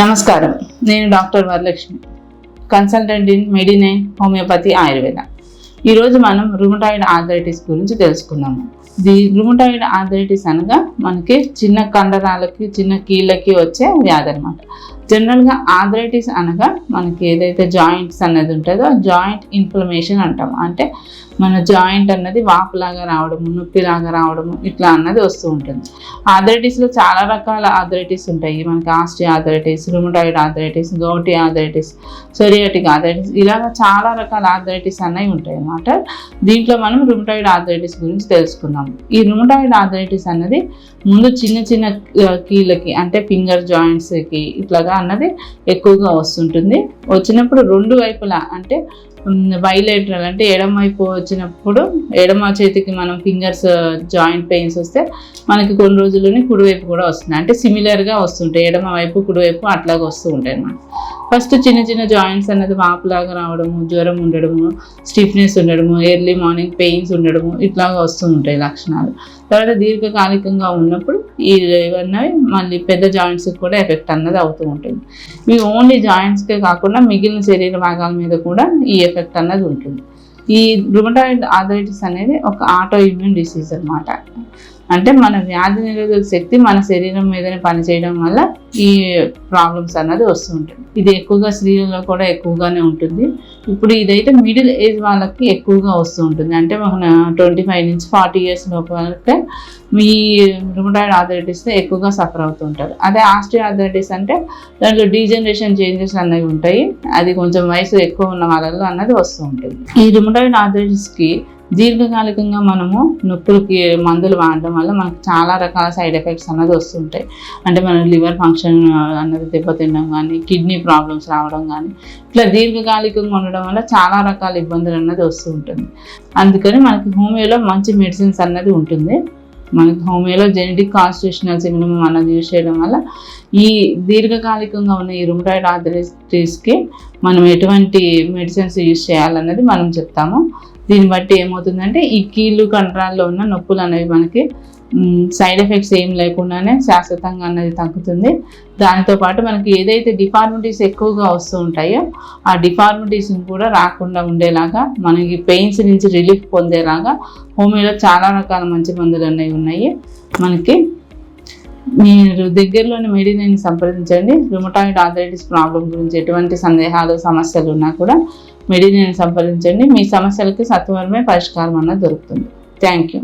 నమస్కారం, నేను doctor Varalakshmi, consultant in Medinine homeopathy Ayurveda. ఈరోజు మనం రుమటాయిడ్ ఆర్థరైటిస్ గురించి తెలుసుకుందాము. రుమటాయిడ్ ఆర్థరైటిస్ అనగా మనకి చిన్న కండరాలకి చిన్న కీళ్ళకి వచ్చే వ్యాధి అనమాట. జనరల్గా ఆర్థరైటిస్ అనగా మనకి ఏదైతే జాయింట్స్ అన్నది ఉంటుందో జాయింట్ ఇన్ఫ్లమేషన్ అంటాం. అంటే మన జాయింట్ అన్నది వాపులాగా రావడము, నొప్పిలాగా రావడము ఇట్లా అన్నది వస్తూ ఉంటుంది. ఆర్థరైటిస్లో చాలా రకాల ఆర్థరైటిస్ ఉంటాయి. మనకి osteo arthritis, rheumatoid arthritis, gouty arthritis, psoriatic arthritis, ఇలాగ చాలా రకాల ఆర్థరైటిస్ అన్నవి ఉంటాయి అన్నమాట. దీంట్లో మనం రుమటాయిడ్ ఆర్థరైటిస్ గురించి తెలుసుకుందాం. ఈ రుమటాయిడ్ ఆర్థరైటిస్ అన్నది ముందు చిన్న చిన్న కీళ్ళకి అంటే ఫింగర్ జాయింట్స్కి ఇట్లాగా అన్నది ఎక్కువగా వస్తుంటుంది. వచ్చినప్పుడు రెండు వైపులా అంటే బైలేటరల్ అంటే ఎడమ వైపు వచ్చినప్పుడు ఎడమ చేతికి మనం ఫింగర్స్ జాయింట్ పెయిన్స్ వస్తే మనకి కొన్ని రోజుల్లోనే కుడివైపు కూడా వస్తుంది. అంటే సిమిలర్గా వస్తుంటాయి, ఎడమ వైపు కుడివైపు అట్లాగా వస్తూ ఉంటాయి అన్నమాట. ఫస్ట్ చిన్న చిన్న జాయింట్స్ అన్నది వాపులాగా రావడము, జ్వరం ఉండడము, స్టిఫ్నెస్ ఉండడము, ఎర్లీ మార్నింగ్ పెయిన్స్ ఉండడము ఇట్లాగా వస్తూ ఉంటాయి లక్షణాలు. తర్వాత దీర్ఘకాలికంగా ఉన్నప్పుడు ఇవన్నీ మళ్ళీ పెద్ద జాయింట్స్కి కూడా ఎఫెక్ట్ అన్నది అవుతూ ఉంటుంది. ఇవి ఓన్లీ జాయింట్స్కే కాకుండా మిగిలిన శరీర భాగాల మీద కూడా ఈ ఎఫెక్ట్ అన్నది ఉంటుంది. ఈ రుమటాయిడ్ ఆర్థరైటిస్ అనేది ఒక ఆటో ఇమ్యూన్ డిసీజ్ అనమాట. అంటే మన వ్యాధి నిరోధక శక్తి మన శరీరం మీదనే పనిచేయడం వల్ల ఈ ప్రాబ్లమ్స్ అన్నది వస్తూ ఉంటుంది. ఇది ఎక్కువగా స్త్రీలలో కూడా ఎక్కువగానే ఉంటుంది. ఇప్పుడు ఇదైతే మిడిల్ ఏజ్ వాళ్ళకి ఎక్కువగా వస్తూ ఉంటుంది. అంటే మన 25 నుంచి 40 ఇయర్స్ లోపు వాళ్ళకి ఈ రుమటాయిడ్ ఆర్థరైటిస్తో ఎక్కువగా సఫర్ అవుతుంటారు. అదే ఆస్టియో ఆర్థరైటిస్ అంటే దాంట్లో డీజనరేషన్ చేంజెస్ అన్నవి ఉంటాయి. అది కొంచెం వయసు ఎక్కువ ఉన్న వాళ్ళలో అన్నది వస్తూ ఉంటుంది. ఈ రుమటాయిడ్ ఆర్థరైటిస్కి దీర్ఘకాలికంగా మనము నొప్పులకి మందులు వాడడం వల్ల మనకు చాలా రకాల సైడ్ ఎఫెక్ట్స్ అన్నది వస్తుంటాయి. అంటే మన లివర్ ఫంక్షన్ అన్నది దెబ్బతినడం కానీ, కిడ్నీ ప్రాబ్లమ్స్ రావడం కానీ, ఇట్లా దీర్ఘకాలికంగా ఉండడం వల్ల చాలా రకాల ఇబ్బందులు అన్నది వస్తూ ఉంటుంది. అందుకని మనకి హోమియోలో మంచి మెడిసిన్స్ అన్నది ఉంటుంది. మనకి హోమియోలో జెనెటిక్ కాన్స్టిట్యూషనల్ సిమినమ్ అన్నది యూజ్ చేయడం వల్ల ఈ దీర్ఘకాలికంగా ఉన్న ఈ రుమటాయిడ్ ఆర్థరైటిస్కి మనం ఎటువంటి మెడిసిన్స్ యూజ్ చేయాలన్నది మనం చెప్తాము. దీన్ని బట్టి ఏమవుతుందంటే ఈ కీళ్ళు కండరాల్లో ఉన్న నొప్పులు అనేవి మనకి సైడ్ ఎఫెక్ట్స్ ఏం లేకుండానే శాశ్వతంగా అన్నది తగ్గుతుంది. దాంతోపాటు మనకి ఏదైతే డిఫార్మిటీస్ ఎక్కువగా వస్తూ ఉంటాయో ఆ డిఫార్మిటీస్ని కూడా రాకుండా ఉండేలాగా, మనకి పెయిన్స్ నుంచి రిలీఫ్ పొందేలాగా హోమియోలో చాలా రకాల మంచి మందులు అనేవి ఉన్నాయి. మనకి మీరు దగ్గరలోని మెడినైన్ని సంప్రదించండి. రుమటాయిడ్ ఆర్థరైటిస్ ప్రాబ్లం గురించి ఎటువంటి సందేహాలు సమస్యలు ఉన్నా కూడా మెడినైన్ని సంప్రదించండి. మీ సమస్యలకి సత్వరమే పరిష్కారం అన్నది దొరుకుతుంది. Thank you.